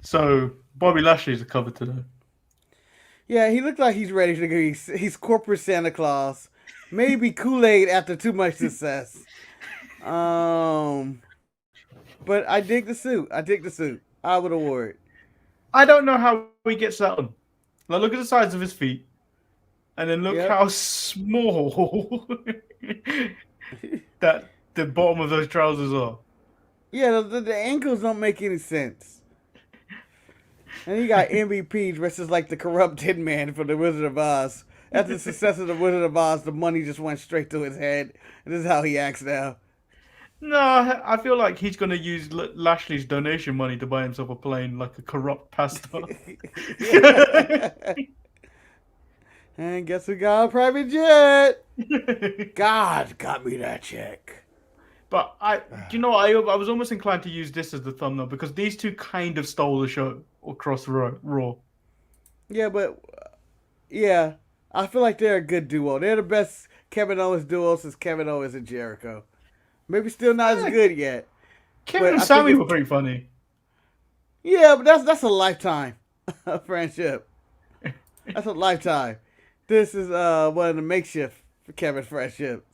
So Bobby Lashley's a cover today. Yeah, he looked like he's ready to go. He's corporate Santa Claus. Maybe Kool-Aid after too much success. Um, but I dig the suit. I dig the suit. I would award. I don't know how he gets that on. Like, look at the size of his feet, and then look Yep. how small that the bottom of those trousers are. Yeah, the ankles don't make any sense. And you got MVP dressed as like the corrupt hitman from the Wizard of Oz. After the success of the Wizard of Oz, the money just went straight to his head. And this is how he acts now. No, I feel like he's going to use Lashley's donation money to buy himself a plane like a corrupt pastor. And guess who got a private jet? God got me that check. But I was almost inclined to use this as the thumbnail because these two kind of stole the show across Raw. Yeah, but yeah, I feel like they're a good duo. They're the best Kevin Owens duo since Kevin Owens and Jericho. Maybe still not as good yet. Kevin and Sammy were pretty funny. Yeah, but that's a lifetime friendship. That's a lifetime. This is one of the makeshift for Kevin friendships.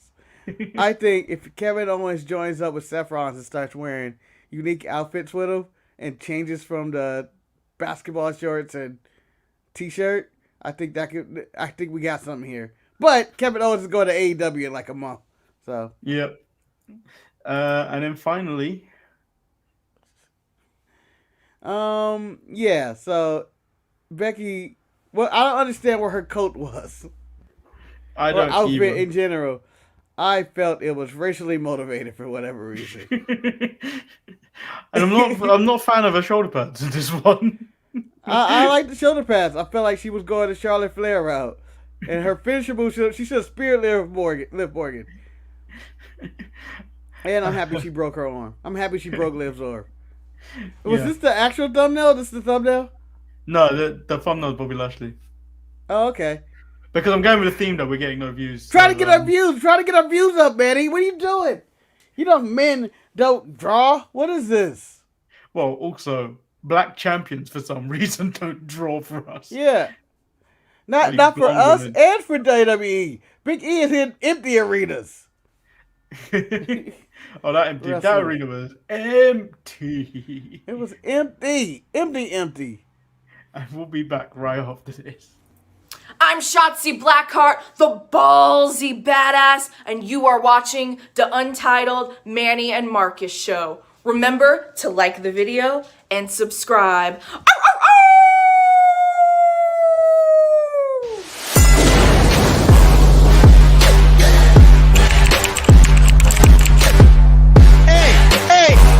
I think if Kevin Owens joins up with Seth Rollins and starts wearing unique outfits with him and changes from the basketball shorts and t-shirt, I think we got something here. But Kevin Owens is going to AEW in like a month. So yep. And then finally, yeah. So Becky, well, I don't understand what her coat was. I don't outfit either. in general. I felt it was racially motivated for whatever reason. And I'm not a fan of her shoulder pads in this one. I like the shoulder pads. I felt like she was going the Charlotte Flair route. And her finisher move, she should have speared Liv Morgan. And I'm happy she broke her arm. I'm happy she broke Liv's arm. Was this the actual thumbnail? This is the thumbnail? No, the thumbnail is Bobby Lashley. Oh, okay. Because I'm going with the theme that we're getting no views. Try to get our views. Try to get our views up, Manny. What are you doing? You know men don't draw. What is this? Well, also, black champions for some reason don't draw for us. Yeah. Not for us and for WWE. Big E is in empty arenas. Oh, that arena was empty. It was empty. Empty. And we'll be back right after this. I'm Shotzi Blackheart, the ballsy badass, and you are watching the Untitled Manny and Marcus show. Remember to like the video and subscribe.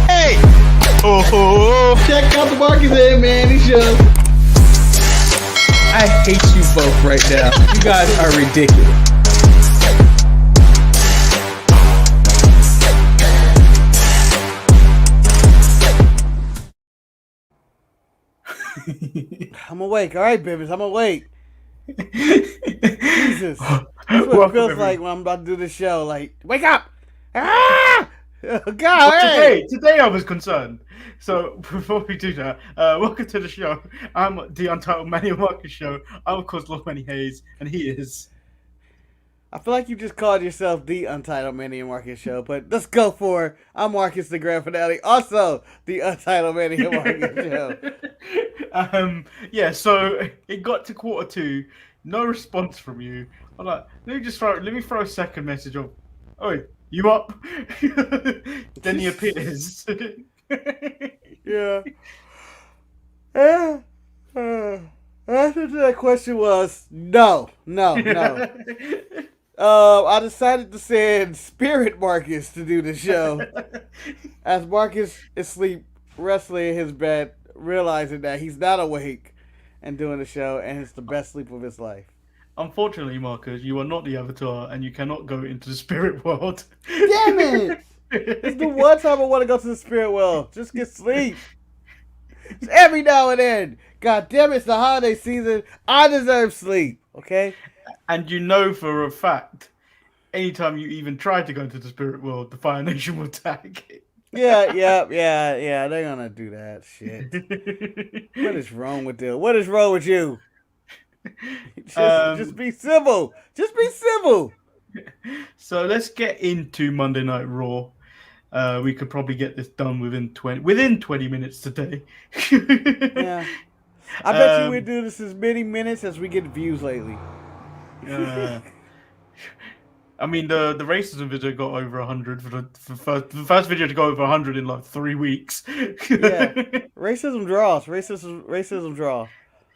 Hey! Oh! Check out the Marcus and Manny show. I hate you both right now. You guys are ridiculous. I'm awake. All right, babies. I'm awake. Jesus. That's what it feels like when I'm about to do the show. Like, wake up! Ah! Oh, God, well, today I was concerned. So before we do that, welcome to the show. I'm the Untitled Manny and Marcus show. I'm of course Lord Manny Hayes, and he is. I feel like you just called yourself the Untitled Manny and Marcus show, but let's go for I'm Marcus the grand finale, also the Untitled Manny and Marcus show. Yeah. So it got to quarter two, no response from you. I'm like, let me throw a second message of, oh, you up? Then he appears. Yeah. Answer to that question was no. I decided to send Spirit Marcus to do the show. As Marcus is asleep, wrestling in his bed, realizing that he's not awake and doing the show, and it's the best sleep of his life. Unfortunately, Marcus, you are not the Avatar, and you cannot go into the spirit world. Damn it! It's the one time I want to go to the spirit world. Just get sleep. It's every now and then. God damn it, it's the holiday season. I deserve sleep, okay? And you know for a fact, anytime you even try to go into the spirit world, the Fire Nation will attack. Yeah. They're gonna do that shit. What is wrong with them? What is wrong with you? Just be civil. Just be civil. So let's get into Monday Night Raw. We could probably get this done within 20 minutes today. Yeah. I bet you we do this as many minutes as we get views lately. I mean, the racism video got over 100 for the first video to go over 100 in like 3 weeks. Yeah, racism draws. Racism draw.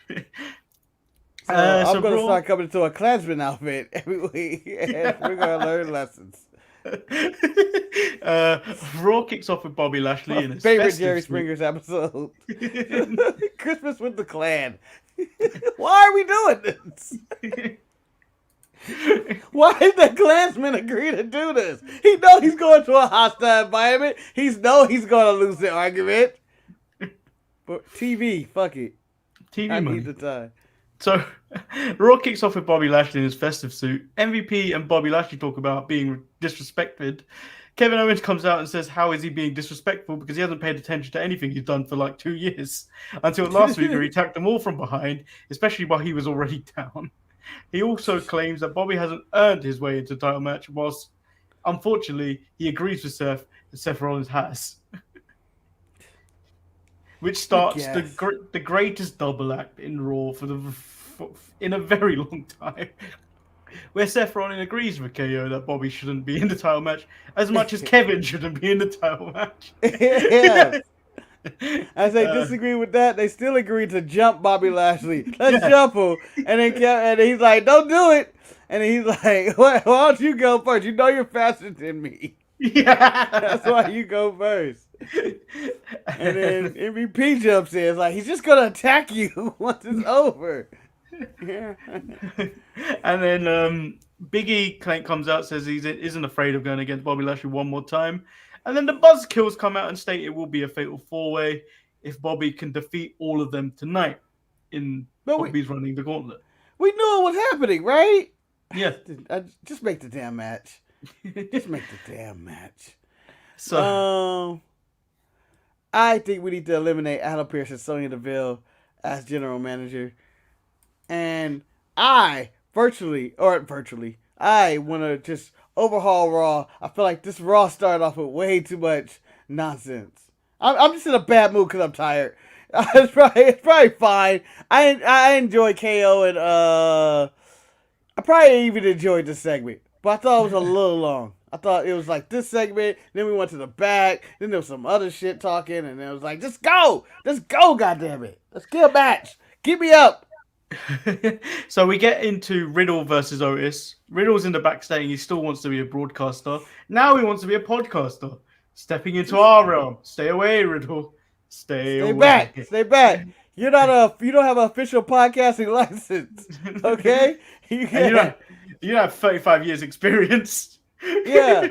So I'm gonna start coming into a Klansman outfit every week, and we're gonna learn lessons. Raw kicks off with Bobby Lashley in his favorite Jerry Springer's episode. Christmas with the Klan. Why are we doing this? Why did the Klansman agree to do this? He know he's going to a hostile environment. He's going to lose the argument. But TV, fuck it. TV I money. need the time. So, Raw kicks off with Bobby Lashley in his festive suit. MVP and Bobby Lashley talk about being disrespected. Kevin Owens comes out and says, how is he being disrespectful? Because he hasn't paid attention to anything he's done for like 2 years. Until last week where he attacked them all from behind, especially while he was already down. He also claims that Bobby hasn't earned his way into the title match, whilst, unfortunately, he agrees with Seth that Seth Rollins has. Which starts the greatest double act in Raw in a very long time. Where Seth Rollins agrees with KO that Bobby shouldn't be in the title match as much as Kevin shouldn't be in the title match. Yeah. As they disagree with that, they still agree to jump Bobby Lashley. Let's jump him. And he's like, don't do it. And he's like, why don't you go first? You know you're faster than me. Yeah. That's why you go first. And then MVP jumps in. It's like, he's just going to attack you once it's over. Yeah. And then Big E comes out, says he isn't afraid of going against Bobby Lashley one more time. And then the Buzzkills come out and state it will be a fatal 4-way if Bobby can defeat all of them tonight Bobby's running the gauntlet. We knew it was happening, right? Yeah. Just make the damn match. Just make the damn match. So I think we need to eliminate Adam Pearce and Sonya Deville as general manager. And I want to just overhaul Raw. I feel like this Raw started off with way too much nonsense. I'm just in a bad mood because I'm tired. It's probably fine. I enjoy KO and I probably even enjoyed this segment, but I thought it was a little long. I thought it was like this segment, then we went to the back, then there was some other shit talking, and it was like, just go, goddammit, let's get a match, get me up. So we get into Riddle versus Otis. Riddle's in the back saying he still wants to be a broadcaster. Now he wants to be a podcaster. Stepping into our realm. Stay away, Riddle. Stay away. Stay back. You don't have an official podcasting license, okay? You have 35 years experience. Yeah.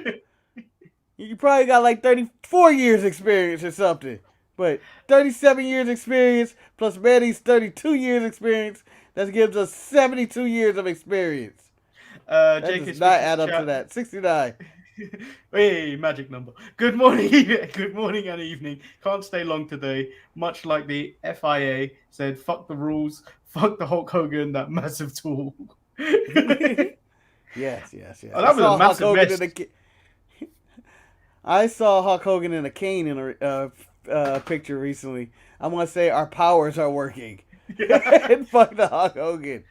You probably got like 34 years experience or something. But 37 years experience plus Manny's 32 years experience, that gives us 72 years of experience. That does not add up to that. 69. Hey, magic number. Good morning and evening. Can't stay long today. Much like the FIA said, fuck the rules, fuck the Hulk Hogan, that massive tool. Yes. Oh, that was a massive mess. I saw Hulk Hogan in a cane in a picture recently. I'm going to say our powers are working. And fuck the Hulk Hogan.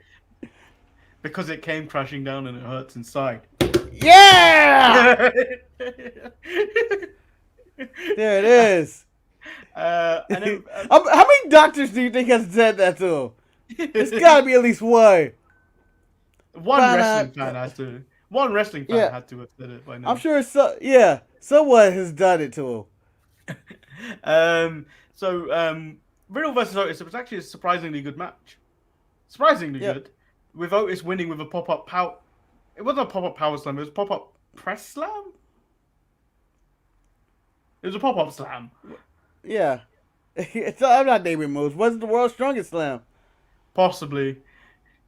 Because it came crashing down and it hurts inside. Yeah! There it is. And then, how many doctors do you think has said that to him? It's got to be at least one. One wrestling fan had to. One wrestling fan had to have said it by now. I'm sure someone has done it to him. Riddle versus Otis, it was actually a surprisingly good match. Surprisingly good. With Otis winning with a pop-up power. It wasn't a pop-up power slam, it was a pop-up press slam? It was a pop-up slam. Yeah. I'm not naming moves. Wasn't the world's strongest slam? Possibly.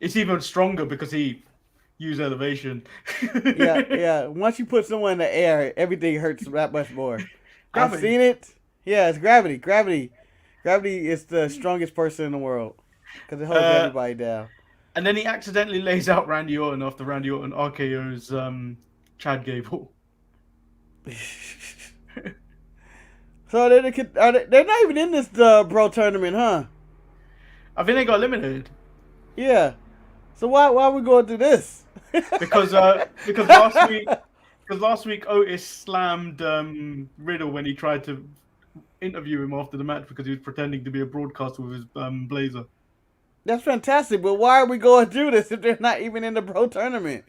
It's even stronger because he used elevation. Yeah. Once you put someone in the air, everything hurts that much more. I've seen it. Yeah, it's Gravity. Gravity is the strongest person in the world because it holds everybody down. And then he accidentally lays out Randy Orton after Randy Orton RKO's Chad Gable. So they're not even in this Bro tournament, huh? I think they got eliminated. Yeah. So why are we going through this? because last week Otis slammed Riddle when he tried to interview him after the match because he was pretending to be a broadcaster with his blazer. That's fantastic, but why are we going through this if they're not even in the Bro tournament?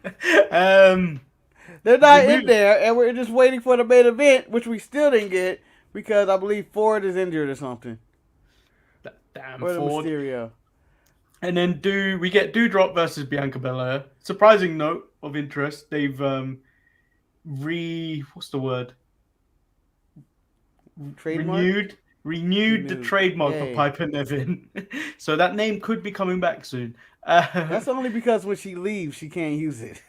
They're not in there, and we're just waiting for the main event, which we still didn't get because I believe Ford is injured or something. Damn or Ford. Mysterio. And then we get Doudrop versus Bianca Belair. Surprising note of interest. They've what's the word? Trademark? Renewed the trademark for Piper Niven. So that name could be coming back soon. That's only because when she leaves, she can't use it.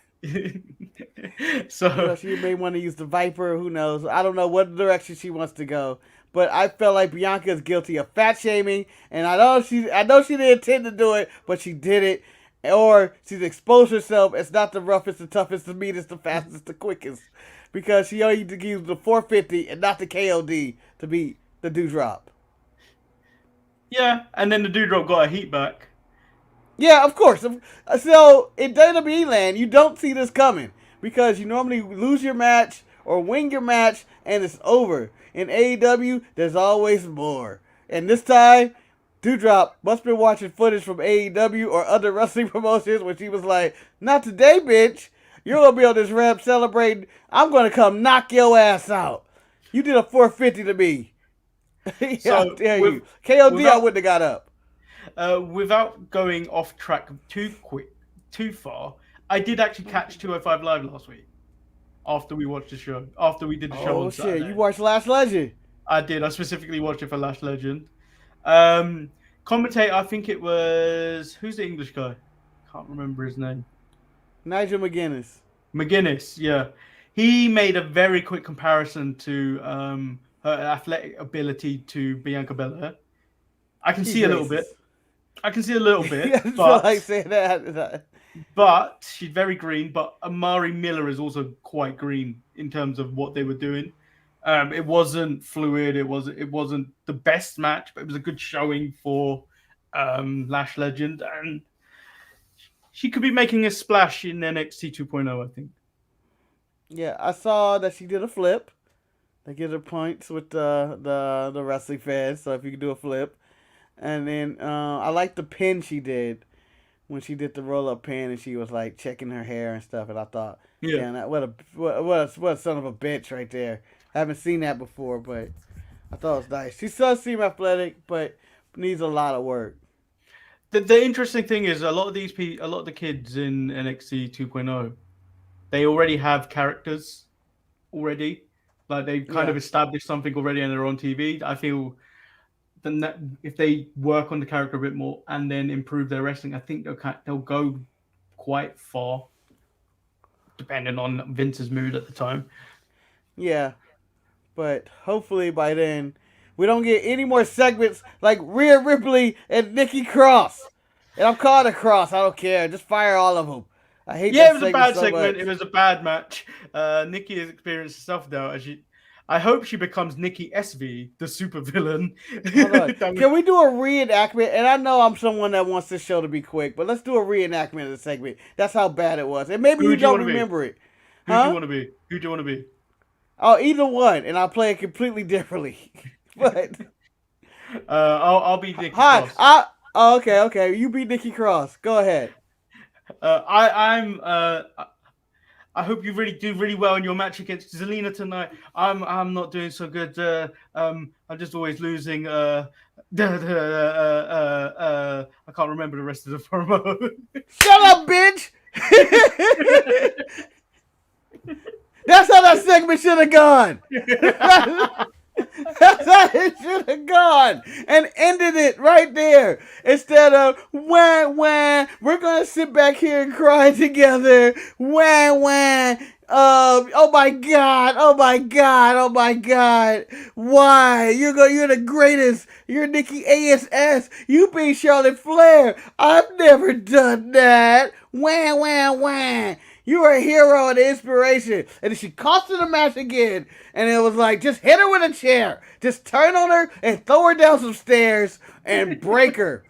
So she may want to use the Viper. Who knows? I don't know what direction she wants to go. But I felt like Bianca is guilty of fat shaming, and I know she didn't intend to do it, but she did it. Or she's exposed herself as not the roughest, the toughest, the meanest, the fastest, the quickest, because she only used the 450 and not the KOD to beat the Doudrop. Yeah, and then the Doudrop got a heat back. Yeah, of course. So in WWE land, you don't see this coming because you normally lose your match or win your match and it's over. In AEW, there's always more. And this time, Doudrop must have been watching footage from AEW or other wrestling promotions when she was like, "Not today, bitch. You're going to be on this ramp celebrating. I'm going to come knock your ass out. You did a 450 to me." How dare you. KOD, I wouldn't have got up. Without going off track too far, I did actually catch 205 Live last week after we watched the show. After we did the show on Saturday. Oh shit! You watched Last Legend? I did. I specifically watched it for Last Legend. Commentator, I think it was who's the English guy? Can't remember his name. Nigel McGuinness. McGuinness, yeah. He made a very quick comparison to her athletic ability to Bianca Belair. I can see a little bit. But like saying that. But she's very green. But Amari Miller is also quite green in terms of what they were doing. It wasn't fluid. It wasn't the best match, but it was a good showing for Lash Legend, and she could be making a splash in NXT 2.0, I think. Yeah, I saw that she did a flip. They give her points with the wrestling fans. So if you can do a flip. And then I liked the pin she did when she did the roll up pin and she was like checking her hair and stuff. And I thought, damn, what a son of a bitch right there. I haven't seen that before, but I thought it was nice. She does seem athletic, but needs a lot of work. The interesting thing is a lot of the kids in NXT 2.0, they already have characters already. Like they've kind of established something already and they're on TV. I feel that if they work on the character a bit more and then improve their wrestling, I think they'll go quite far, depending on Vince's mood at the time. Yeah, but hopefully by then we don't get any more segments like Rhea Ripley and Nikki Cross. And I'm calling it Cross. I don't care. Just fire all of them. I hate that segment. Yeah, it was a bad segment. It was a bad match. Nikki has experienced self-doubt. I hope she becomes Nikki SV, the supervillain. Can we do a reenactment? And I know I'm someone that wants this show to be quick, but let's do a reenactment of the segment. That's how bad it was. And maybe you don't remember it. Who do you want to be? Who do you want to be? Oh, either one, and I'll play it completely differently. But I'll be Nikki Cross. Okay. You be Nikki Cross. Go ahead. I hope you really do really well in your match against Zelina tonight. I'm not doing so good. I'm just always losing. I can't remember the rest of the promo. Shut up, bitch! That's how that segment should have gone. That's how it should have gone, and ended it right there. Instead of wah wah, we're gonna sit back here and cry together. Wah wah. Oh my God! Oh my God! Oh my God! Why? You're the greatest. You're Nikki ASS. You beat Charlotte Flair. I've never done that. Wah wah wah. You are a hero and an inspiration. And then she cost her the match again. And it was like, just hit her with a chair. Just turn on her and throw her down some stairs and break her.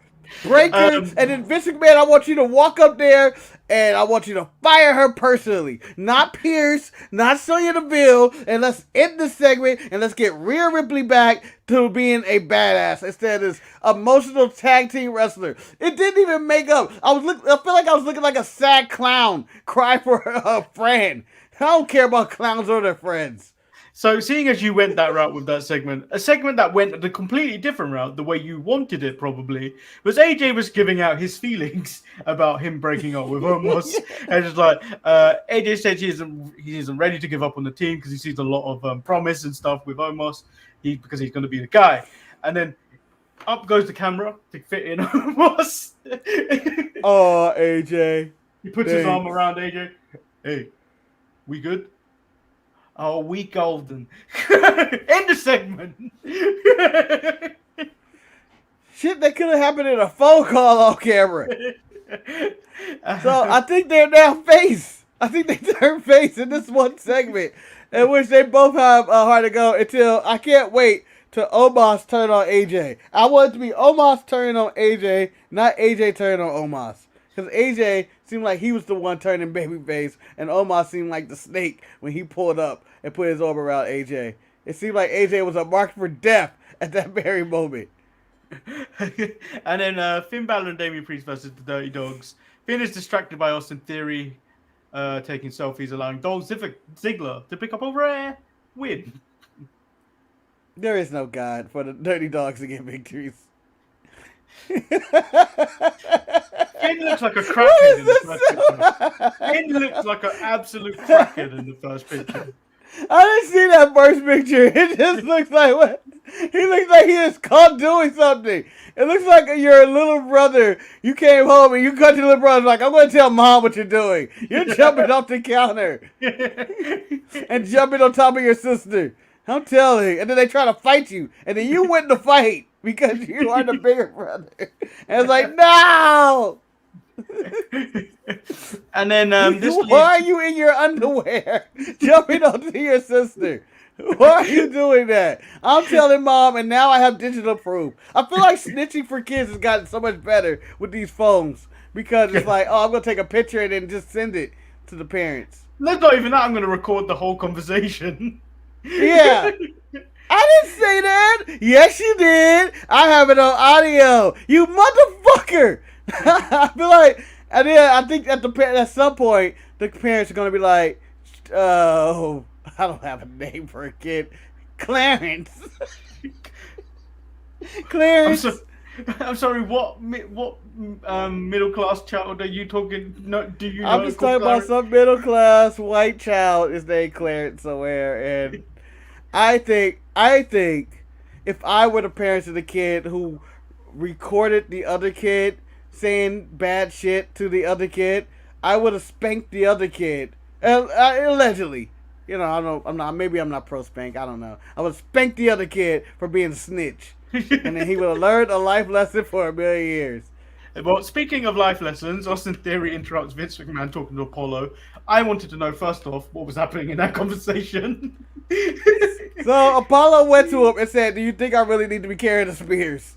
Break her. And then Vince McMahon, I want you to walk up there and I want you to fire her personally. Not Pierce, not Sonya Deville. And let's end this segment and let's get Rhea Ripley back to being a badass instead of this emotional tag team wrestler. It didn't even make up. I feel like I was looking like a sad clown cry for a friend. I don't care about clowns or their friends. So, seeing as you went that route with that segment, a segment that went a completely different route, the way you wanted it probably, was AJ was giving out his feelings about him breaking up with Omos. And it's like, AJ said he isn't ready to give up on the team because he sees a lot of promise and stuff with Omos because he's going to be the guy. And then up goes the camera to fit in Omos. Oh, AJ. He puts his arm around AJ. Hey, we good? Oh, we golden. End the segment. Shit that could have happened in a phone call on camera. So I think they're now face. I think they turn face in this one segment in which they both have a hard to go until I can't wait till Omos turn on AJ. I want it to be Omos turning on AJ, not AJ turning on Omos. Because AJ seemed like he was the one turning babyface, and Omos seemed like the snake when he pulled up and put his arm around AJ. It seemed like AJ was marked for death at that very moment. And then Finn Balor and Damian Priest versus the Dirty Dogs. Finn is distracted by Austin Theory taking selfies, allowing Dolph Ziggler to pick up a rare win. There is no God for the Dirty Dogs to get victories. Finn looks like a crackhead in the first picture. Finn looks like an absolute crackhead in the first picture. I didn't see that first picture. It just looks like what? He looks like he is caught doing something. It looks like your little brother. You came home and you cut your little brother like, I'm going to tell mom what you're doing. You're jumping off the counter and jumping on top of your sister. I'm telling. And then they try to fight you. And then you win the fight because you are the bigger brother. And it's like, no! And then why are you in your underwear jumping onto your sister? Why are you doing that? I'm telling mom, and now I have digital proof. I feel like snitching for kids has gotten so much better with these phones because it's like, oh, I'm gonna take a picture and then just send it to the parents. That's not even that. I'm gonna record the whole conversation. Yeah. I didn't say that. Yes, you did. I have it on audio. You motherfucker. I feel like, and then I think at some point the parents are gonna be like, "Oh, I don't have a name for a kid, Clarence." Clarence. I'm sorry. What middle class child are you talking? No, do you? I'm just talking about some middle class white child is named Clarence somewhere, and I think if I were the parents of the kid who recorded the other kid saying bad shit to the other kid, I would have spanked the other kid. Allegedly. You know, I don't know. Maybe I'm not pro spank. I don't know. I would have spanked the other kid for being a snitch. And then he would have learned a life lesson for a million years. Well, speaking of life lessons, Austin Theory interrupts Vince McMahon talking to Apollo. I wanted to know, first off, what was happening in that conversation. So Apollo went to him and said, "Do you think I really need to be carrying the spears?"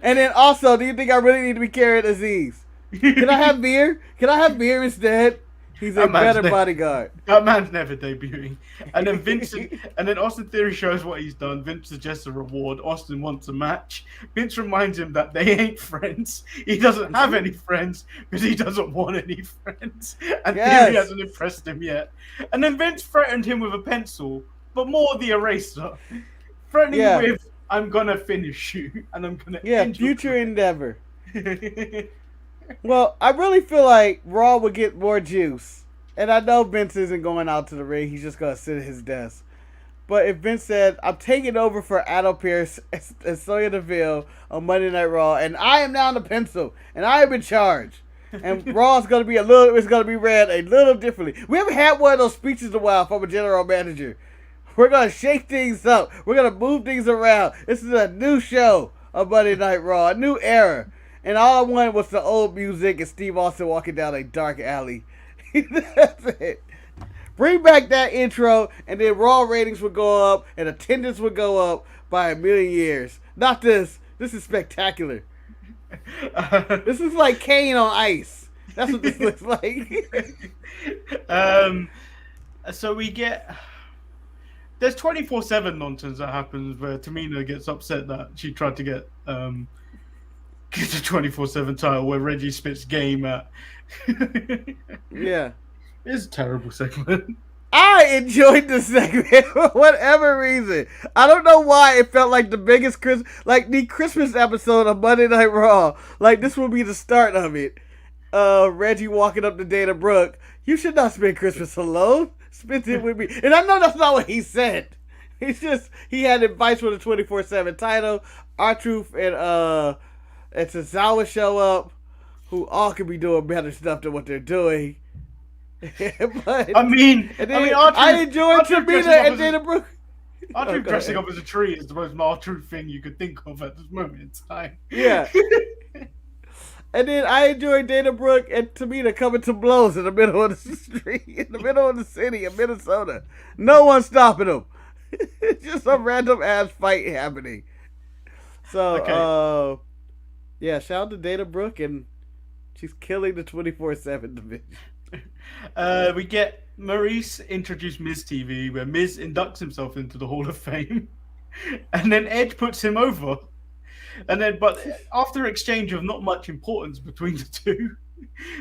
And then also, "Do you think I really need to be carrying Aziz? Can I have beer? Can I have beer instead?" He's a better bodyguard. That man's never debuting. And then Austin Theory shows what he's done. Vince suggests a reward. Austin wants a match. Vince reminds him that they ain't friends. He doesn't have any friends because he doesn't want any friends. And Theory hasn't impressed him yet. And then Vince threatened him with a pencil, but more the eraser. Threatening with, "I'm gonna finish you, and I'm gonna end your future endeavor." Well, I really feel like Raw would get more juice. And I know Vince isn't going out to the ring. He's just going to sit at his desk. But if Vince said, I'm taking over for Adam Pearce and Sonya Deville on Monday Night Raw, and I am now the pencil, and I am in charge. And Raw is going to be it's going to be ran a little differently. We haven't had one of those speeches in a while from a general manager. We're going to shake things up. We're going to move things around. This is a new show on Monday Night Raw, a new era. And all I wanted was the old music and Steve Austin walking down a dark alley. That's it. Bring back that intro, and then Raw ratings would go up, and attendance would go up by 1,000,000 years. Not this. This is spectacular. This is like Kane on ice. That's what this looks like. So we get... There's 24/7 nonsense that happens where Tamina gets upset that she tried to get the 24/7 title where Reggie spits game at. Yeah. It's a terrible segment. I enjoyed the segment for whatever reason. I don't know why it felt like the biggest the Christmas episode of Monday Night Raw. Like this will be the start of it. Reggie walking up to Dana Brooke. You should not spend Christmas alone. Spend it with me. And I know that's not what he said. He had advice for the 24/7 title. R-Truth and Tozawa show up, who all could be doing better stuff than what they're doing. But, I enjoyed Tamina and Dana Brooke. R-Truth dressing up as a tree is the most R-Truth thing you could think of at this moment in time. Yeah. And then I enjoyed Dana Brooke and Tamina coming to blows in the middle of the street, in the middle of the city of Minnesota. No one stopping them. It's just some random ass fight happening. So, yeah, shout out to Dana Brooke, and she's killing the 24/7 division. We get Maurice introduce Miz TV, where Miz inducts himself into the Hall of Fame, and then Edge puts him over. But after exchange of not much importance between the two,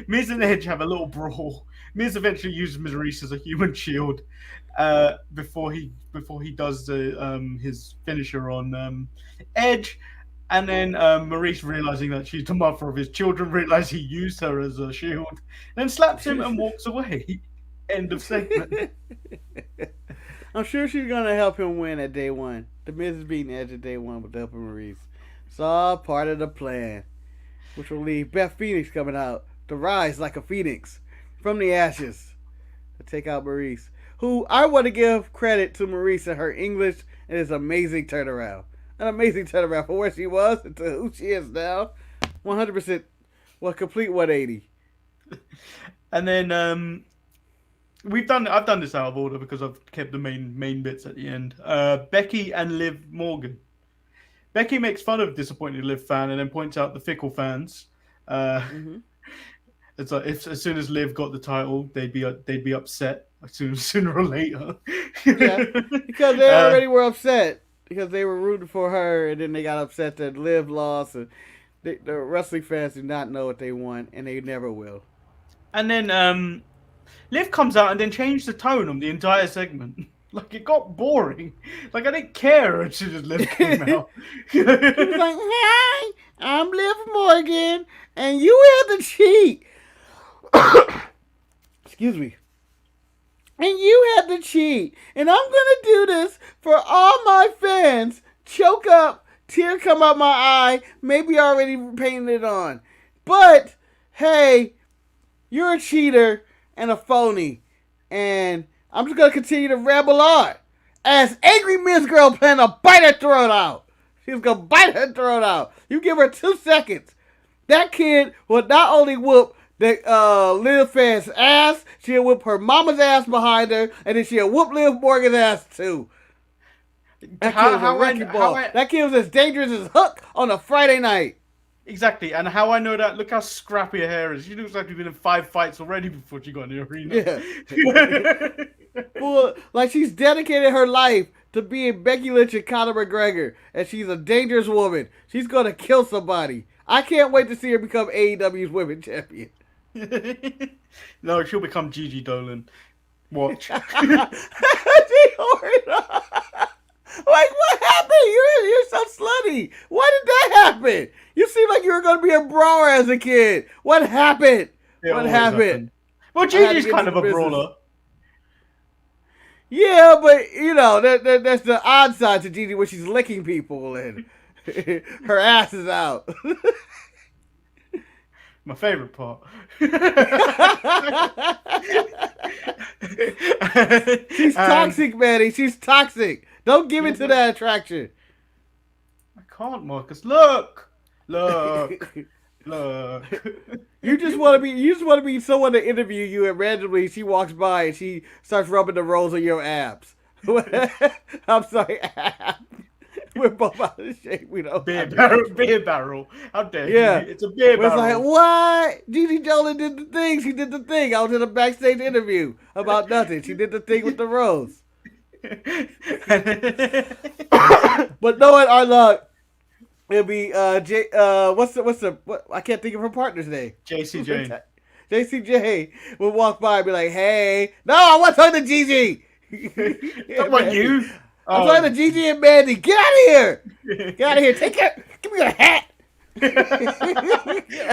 Miz and Edge have a little brawl. Miz eventually uses Maurice as a human shield before he does his finisher on Edge. And then Maurice, realizing that she's the mother of his children, realizes he used her as a shield, then slaps him and walks away. End of segment. I'm sure she's going to help him win at day one. The Miz is beating Edge at day one with helping Maurice. It's all part of the plan, which will leave Beth Phoenix coming out to rise like a phoenix from the ashes to take out Maurice, who I want to give credit to Maurice and her English and his amazing turnaround. An amazing turnaround for where she was and to who she is now. 100%, complete 180. And then I've done this out of order because I've kept the main bits at the end. Becky and Liv Morgan. Becky makes fun of disappointed Liv fan and then points out the fickle fans. It's like as soon as Liv got the title, they'd be upset sooner or later. Yeah, because they already were upset because they were rooting for her, and then they got upset that Liv lost. And the wrestling fans do not know what they want, and they never will. And then Liv comes out and then changed the tone of the entire segment. Like, it got boring. Like, I didn't care as soon as Liv came out. He was like, hi, I'm Liv Morgan, and you had to cheat. Excuse me. And you had to cheat. And I'm going to do this for all my fans. Choke up, tear come out my eye, maybe already painted it on. But, hey, you're a cheater and a phony. And I'm just going to continue to ramble on. As angry Miz Girl planned to bite her throat out. She was going to bite her throat out. You give her 2 seconds. That kid will not only whoop the Liv fans' ass, she'll whoop her mama's ass behind her, and then she'll whoop Liv Morgan's ass too. That kid was a wrecking ball. That kid was as dangerous as Hook on a Friday night. Exactly, and how I know that, look how scrappy her hair is. She looks like she's been in 5 fights already before she got in the arena. Yeah. Well, like she's dedicated her life to being Becky Lynch and Conor McGregor, and she's a dangerous woman. She's going to kill somebody. I can't wait to see her become AEW's women's champion. No, she'll become Gigi Dolan. Watch. Like, what happened? You're so slutty. Why did that happen? You seem like you were going to be a brawler as a kid. What happened? What happened? Well, Gigi's kind of a brawler. Yeah, but you know, that's the odd side to Gigi where she's licking people and her ass is out. My favorite part. She's toxic, Manny. She's toxic. Don't give in to that attraction. I can't, Marcus. Look. Look. You just want to be someone to interview you, and randomly she walks by and she starts rubbing the rolls of your abs. I'm sorry, abs. We're both out of shape. We don't. Beer barrel. How dare you? It's a beer barrel. It's like, what? Gigi Dolan did the thing. She did the thing. I was in a backstage interview about nothing. She did the thing with the rose. But knowing our luck, it'll be what I can't think of her partner's name. JC Jane. JC Jane will walk by and be like, hey, no, I want to talk to Gigi. Come on, you. I'm talking to Gigi and Mandy. Get out of here. Get out of here. Take care. Give me your hat. Get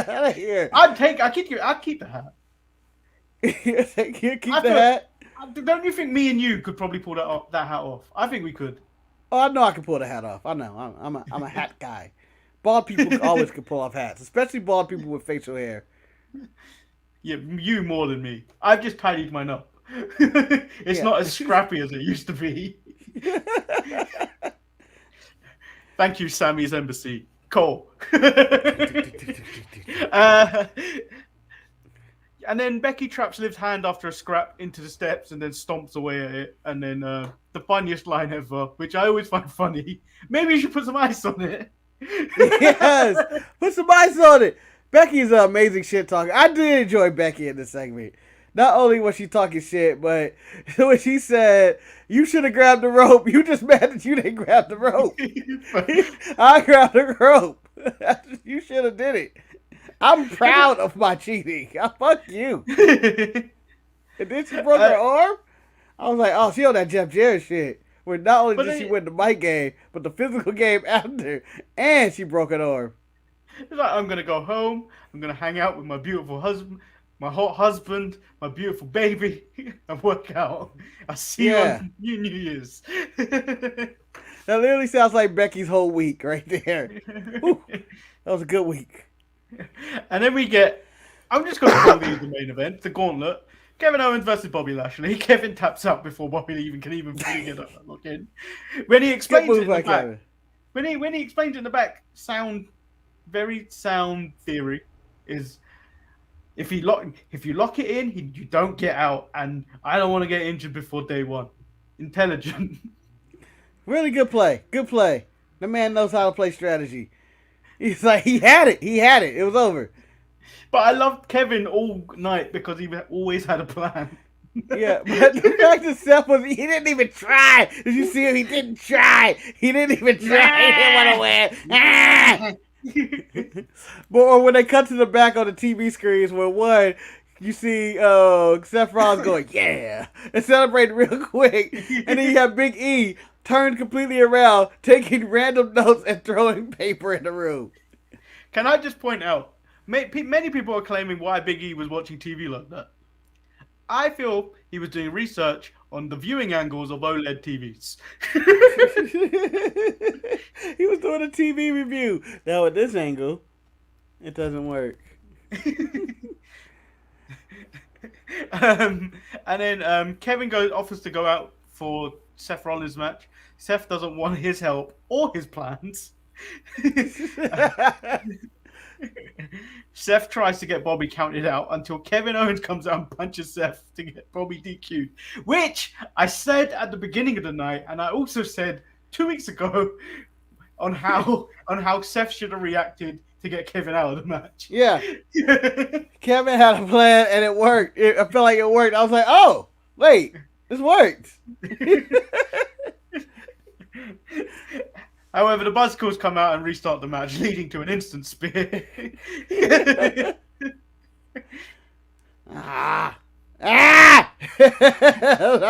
out of here. I'll keep the hat. Keep the hat. Don't you think me and you could probably pull that hat off? I think we could. Oh, I know I can pull the hat off. I know. I'm a hat guy. Bald people always can pull off hats, especially bald people with facial hair. Yeah, you more than me. I've just tidied mine up. It's not as scrappy as it used to be. Thank you, Sammy's Embassy. Cole. And then Becky traps Liv's hand after a scrap into the steps and then stomps away at it. And then the funniest line ever, which I always find funny. Maybe you should put some ice on it. Yes, put some ice on it. Becky's an amazing shit talker. I did enjoy Becky in this segment. Not only was she talking shit, but when she said, you should have grabbed the rope, you just mad that you didn't grab the rope. I grabbed the rope. You should have did it. I'm proud of my cheating. Fuck you. And then she broke her arm. I was like, oh, she on that Jeff Jarrett shit. Where not only did she win the mic game, but the physical game after. And she broke an arm. It's like, I'm going to go home. I'm going to hang out with my beautiful husband. My hot husband, my beautiful baby, and work out. I'll see you on New Year's. That literally sounds like Becky's whole week right there. Whew, that was a good week. And then we get, I'm just going to call these the main event, the gauntlet. Kevin Owens versus Bobby Lashley. Kevin taps out before Bobby can even fully get a look in. When he explains it in the back, when he explains it in the back, very sound theory is, if you lock it in, you don't get out, and I don't want to get injured before day one. Intelligent. Really good play. Good play. The man knows how to play strategy. He's like, he had it. It was over. But I loved Kevin all night because he always had a plan. Yeah, but the fact that Seth he didn't even try. Did you see him? He didn't try. He didn't even try. He didn't want to win. Or when they cut to the back on the TV screens where you see Seth Rollins going, yeah, and celebrating real quick. And then you have Big E turned completely around, taking random notes and throwing paper in the room. Can I just point out, many people are claiming why Big E was watching TV like that. I feel he was doing research on the viewing angles of OLED TVs. He was doing a TV review. Now at this angle, it doesn't work. And then Kevin offers to go out for Seth Rollins' match. Seth doesn't want his help or his plans. Seth tries to get Bobby counted out until Kevin Owens comes out and punches Seth to get Bobby DQ'd. Which I said at the beginning of the night, and I also said 2 weeks ago on how Seth should have reacted to get Kevin out of the match. Yeah. Kevin had a plan and it worked. I felt like it worked. I was like, oh, wait, this worked. However, the Buzzkills come out and restart the match, leading to an instant spear. That'd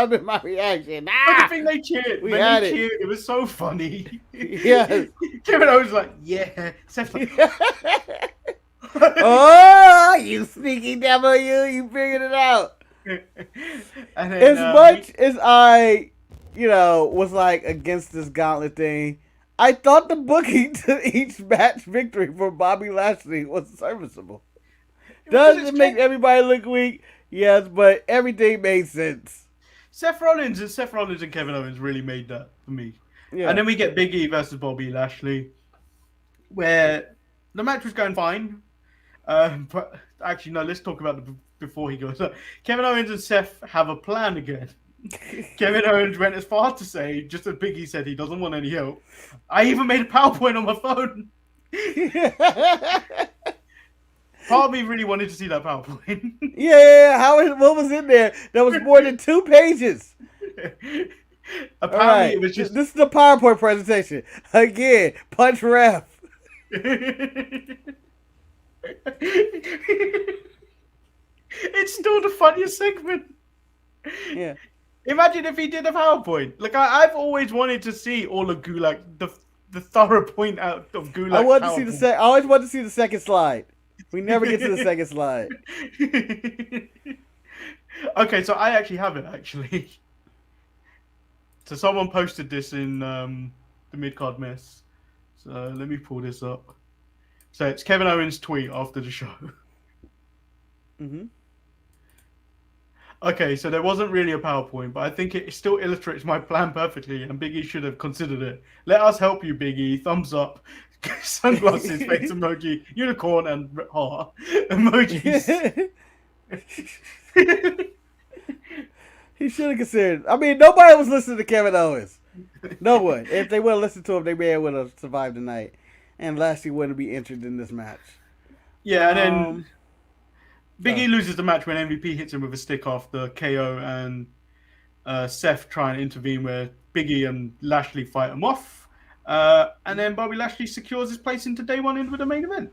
be my reaction. But the thing they cheered. It was so funny. Yeah. Kevin Owens was like, yeah. Seth's like, oh, you sneaky devil, you figured it out. And then, As much as I, was like against this gauntlet thing, I thought the booking to each match victory for Bobby Lashley was serviceable. Does it make everybody look weak? Yes, but everything made sense. Seth Rollins and Kevin Owens really made that for me. Yeah. And then we get Big E versus Bobby Lashley, where the match was going fine. But actually, no, let's talk about before he goes up. Kevin Owens and Seth have a plan again. Kevin Owens went as far to say, just as Big E said, he doesn't want any help. I even made a PowerPoint on my phone. Part of me really wanted to see that PowerPoint. Yeah. What was in there? There was more than 2 pages. Apparently, it was just. This is the PowerPoint presentation. Again, punch ref. It's still the funniest segment. Yeah. Imagine if he did a PowerPoint. Like I've always wanted to see all of Gulak, the thorough point out of Gulak. I always wanted to see the second slide. We never get to the second slide. Okay, so I actually have it actually. So someone posted this in the mid-card mess. So let me pull this up. So it's Kevin Owens' tweet after the show. Mm-hmm. Okay, so there wasn't really a PowerPoint, but I think it still illustrates my plan perfectly, and Big E should have considered it. Let us help you, Big E. Thumbs up. Sunglasses, face emoji, unicorn, and heart emojis. He should have considered. I mean, nobody was listening to Kevin Owens. No one. If they would have listened to him, they may have would have survived the night, and Lashley wouldn't be entered in this match. Yeah, and then Big E loses the match when MVP hits him with a stick after KO and Seth try and intervene where Big E and Lashley fight him off. And then Bobby Lashley secures his place into day one into the main event.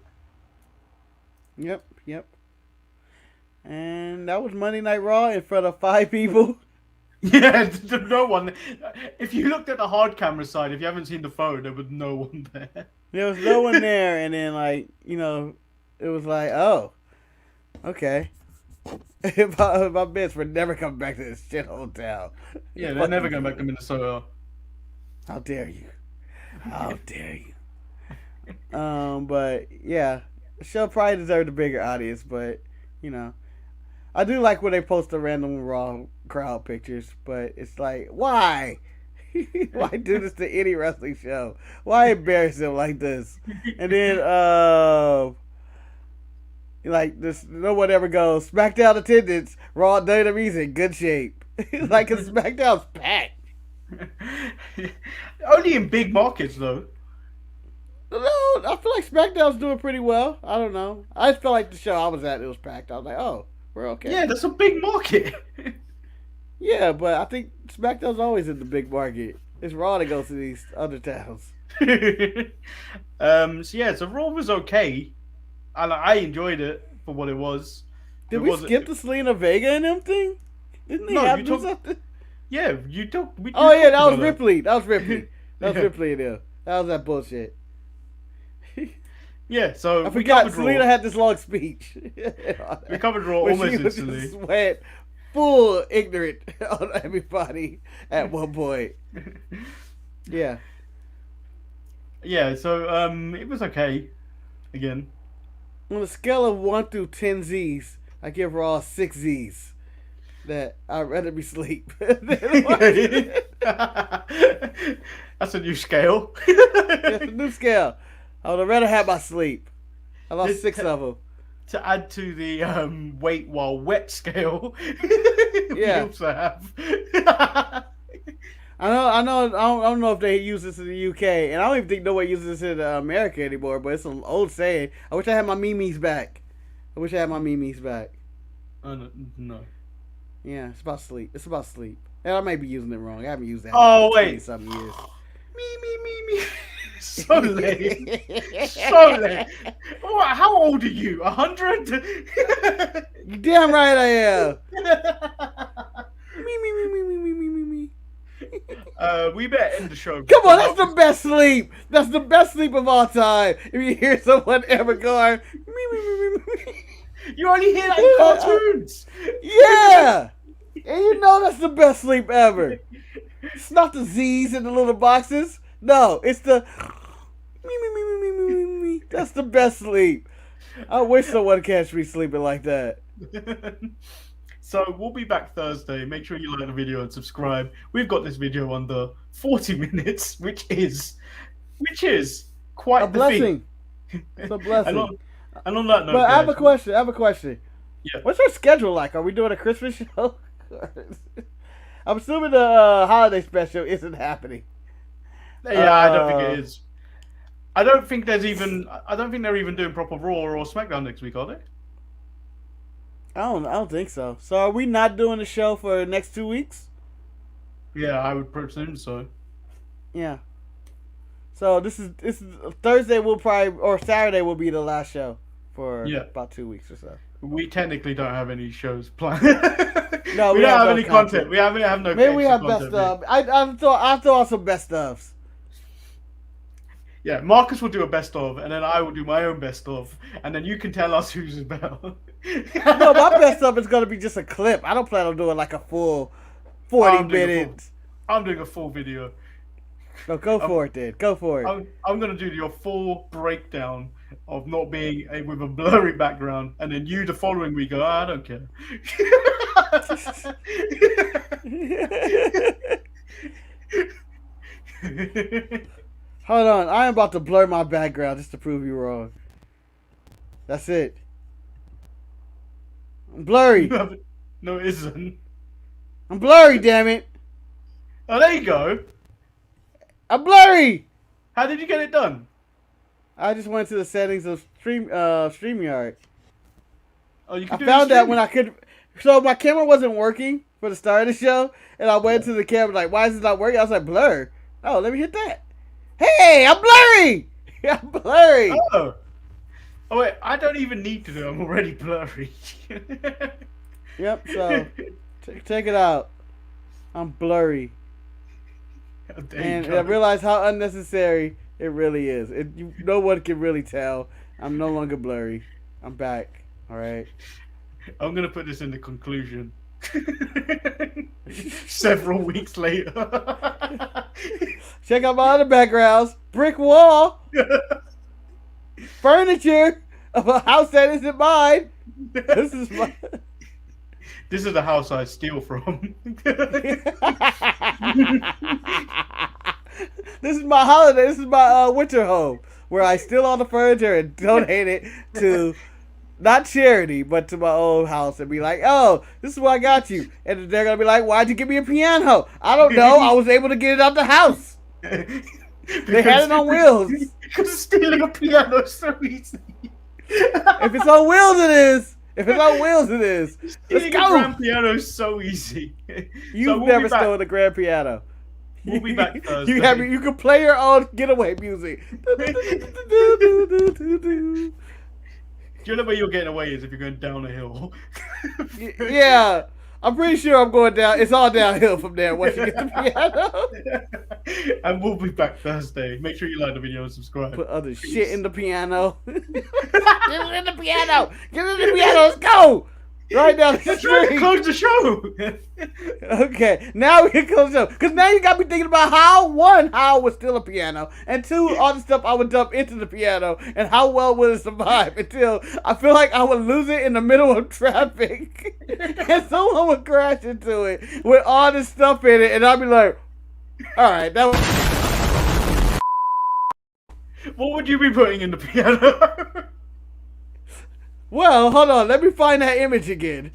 Yep. And that was Monday Night Raw in front of 5 people. Yeah, no one. If you looked at the hard camera side, if you haven't seen the photo, there was no one there. There was no one there, and then it was like, oh, okay. If I miss, we're never coming back to this shit hotel. Yeah, they're never going back to Minnesota. How dare you? How dare you? But yeah, the show probably deserved a bigger audience, but I do like when they post the random Raw crowd pictures, but it's like, why? Why do this to any wrestling show? Why embarrass them like this? And then, like this, no one ever goes, SmackDown attendance, Raw WWE's in good shape. Like, cause SmackDown's packed. Only in big markets, though. No, I feel like SmackDown's doing pretty well. I don't know. I just felt like the show I was at, it was packed. I was like, oh, we're okay. Yeah, that's a big market. Yeah, but I think SmackDown's always in the big market. It's Raw that goes to these other towns. So Raw was okay. I enjoyed it for what it was. Did we skip the Selena Vega and them thing? Didn't they have to do something? Yeah, you talked. Oh yeah, that was Ripley. That was Ripley. That was Ripley in there. That was that bullshit. Yeah, so I forgot Selena had this long speech. We covered Raw almost instantly. Went full ignorant on everybody at one point. Yeah. Yeah, so it was okay. Again. On a scale of 1 through 10 Z's, I give Raw 6 Z's. That I'd rather be asleep. That's a new scale. That's a new scale. I would have rather have my sleep. I lost 6 of them. To add to the wait while wet scale, Yeah. we also have. I don't know if they use this in the UK, and I don't even think nobody uses this in America anymore. But it's an old saying. I wish I had my Mimi's back. No. Yeah, it's about sleep. And I might be using it wrong. I haven't used that. Oh wait, something years. Me. So late. So late. Oh, how old are you? 100? You damn right I am. Me. We better end the show. Come on, that's the best sleep. That's the best sleep of all time. If you hear someone ever going, me. You only hear that in cartoons. Yeah, and you know that's the best sleep ever. It's not the Z's in the little boxes. No, it's the me me me me me me me me. That's the best sleep. I wish someone catch me sleeping like that. So we'll be back Thursday. Make sure you like the video and subscribe. We've got this video under 40 minutes, which is quite A the blessing. feat. It's a blessing. And on that note, But I have a guys, question. Yeah. What's our schedule like? Are we doing a Christmas show? I'm assuming the holiday special isn't happening. Yeah, I don't think it is. I don't think they're even doing proper Raw or SmackDown next week, are they? I don't think so. So are we not doing the show for the next 2 weeks? Yeah, I would presume so. Yeah. So this is Thursday will probably or Saturday will be the last show for about 2 weeks or so. We technically don't have any shows planned. No, we don't have any content. We have no. Maybe we have content, best of. I'll throw out some best ofs. Yeah, Marcus will do a best of, and then I will do my own best of, and then you can tell us who's about. No, my best of is gonna be just a clip. I don't plan on doing like a full 40 minutes. I'm doing a full video. No, go for it, then. Go for it. I'm gonna do your full breakdown of not being with a blurry background, and then you the following week go, I don't care. Hold on, I am about to blur my background just to prove you wrong. That's it. I'm blurry. No, it isn't. I'm blurry, damn it. Oh, there you go. I'm blurry. How did you get it done? I just went to the settings of StreamYard. Oh, you I can found that when I could. So my camera wasn't working for the start of the show, and I went to the camera like, "Why is it not working?" I was like, "Blur." Oh, let me hit that. Hey, I'm blurry. I'm blurry. Oh. Oh wait, I don't even need to do it. I'm already blurry. Yep. So take it out. I'm blurry. And I realize how unnecessary it really is. No one can really tell. I'm no longer blurry. I'm back. All right. I'm gonna put this in the conclusion. Several weeks later. Check out my other backgrounds. Brick wall. Furniture of a house that isn't mine. This is my... This is the house I steal from. This is my holiday. This is my winter home where I steal all the furniture and donate it to not charity, but to my own house and be like, "Oh, this is what I got you." And they're gonna be like, "Why'd you give me a piano?" I don't know. I was able to get it out the house. They had it on wheels. Because stealing a piano is so easy. If it's on wheels, it is. If it's on wheels, it is. Let's Stealing a go. grand piano is so easy. You've never stolen a grand piano. We'll be back Thursday. You can play your own getaway music. Do you know where you're getting away is if you're going down a hill? Yeah, I'm pretty sure I'm going down. It's all downhill from there once you get the piano. And we'll be back Thursday. Make sure you like the video and subscribe. Put other shit in the piano. Get it in the piano. Get it in the piano. Let's go. Right down the Let's try to street. close the show. Okay, now we can close the show. Because now you got me thinking about how I would steal a piano, and two, all the stuff I would dump into the piano, and how well would it survive until I feel like I would lose it in the middle of traffic, and someone would crash into it with all this stuff in it, and I'd be like, all right, that was... What would you be putting in the piano? Well, hold on, let me find that image again.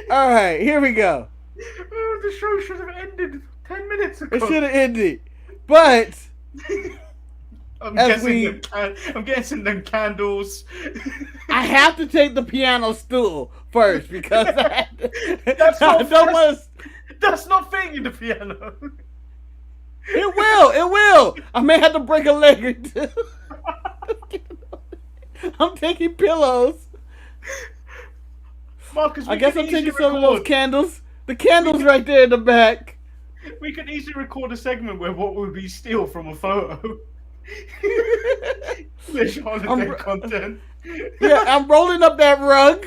All right, here we go. Oh, the show should have ended 10 minutes ago. It should have ended, but I'm as guessing them candles. I have to take the piano stool first because That's not fitting in the piano. It will. I may have to break a leg or two. I'm taking pillows. Marcus, I guess I'm taking some of those candles. The candles right there in the back. We could easily record a segment where what would we steal from a photo. Wish holiday content. Yeah, I'm rolling up that rug.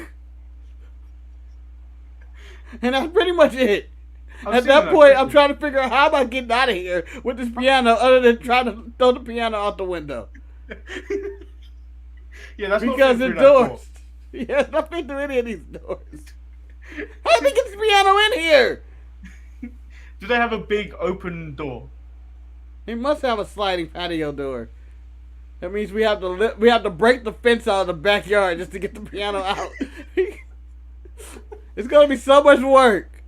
And that's pretty much it. At that point, I'm trying to figure out how am I getting out of here with this piano other than trying to throw the piano out the window. Yeah, that's because not the doors. Yeah, it's not fit through any of these doors. How did they get this piano in here? Do they have a big open door? He must have a sliding patio door. That means we have to break the fence out of the backyard just to get the piano out. It's gonna be so much work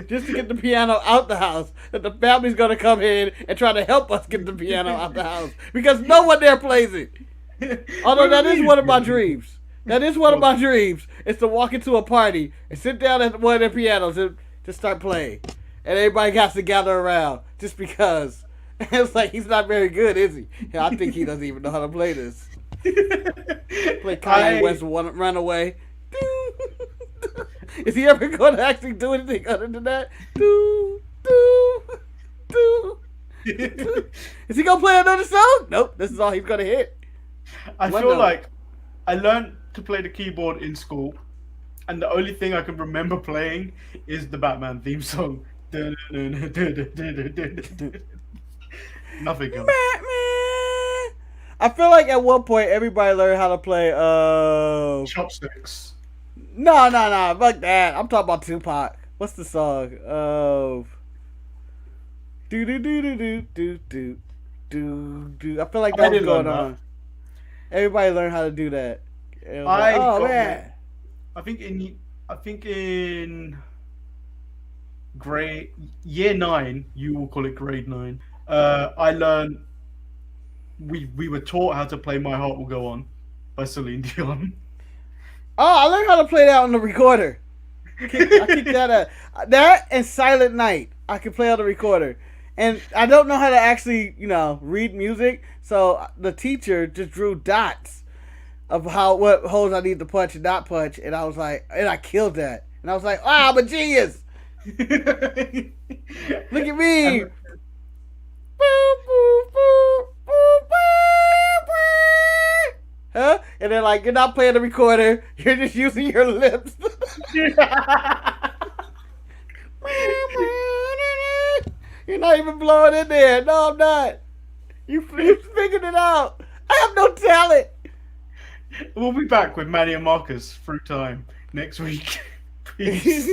just to get the piano out the house that the family's gonna come in and try to help us get the piano out the house because no one there plays it. Although that is one of my dreams. That is one of my dreams. Is to walk into a party and sit down at one of their pianos and just start playing, and everybody has to gather around just because. It's like he's not very good, is he? Yeah, I think he doesn't even know how to play this. Play Kanye West Runaway. Is he ever going to actually do anything other than that? Is he going to play another song? Nope, this is all he's going to hit. I feel like I learned to play the keyboard in school, and the only thing I can remember playing is the Batman theme song. Nothing else. I feel like at one point everybody learned how to play Chopsticks. No, fuck that. I'm talking about Tupac. What's the song? Do do do do do do do do. I feel like that was going on. Everybody learned how to do that. Man. I think in grade year 9, you will call it grade 9. I learned. We were taught how to play "My Heart Will Go On" by Celine Dion. Oh, I learned how to play that on the recorder. I kicked that up. That and Silent Night, I can play on the recorder. And I don't know how to actually, read music. So the teacher just drew dots of what holes I need to punch and not punch. And I was like, and I killed that. And I was like, I'm a genius. Look at me. Huh? And they're like, you're not playing the recorder. You're just using your lips. You're not even blowing in there. No, I'm not. You figured it out. I have no talent. We'll be back with Manny and Marcus through time next week. Peace.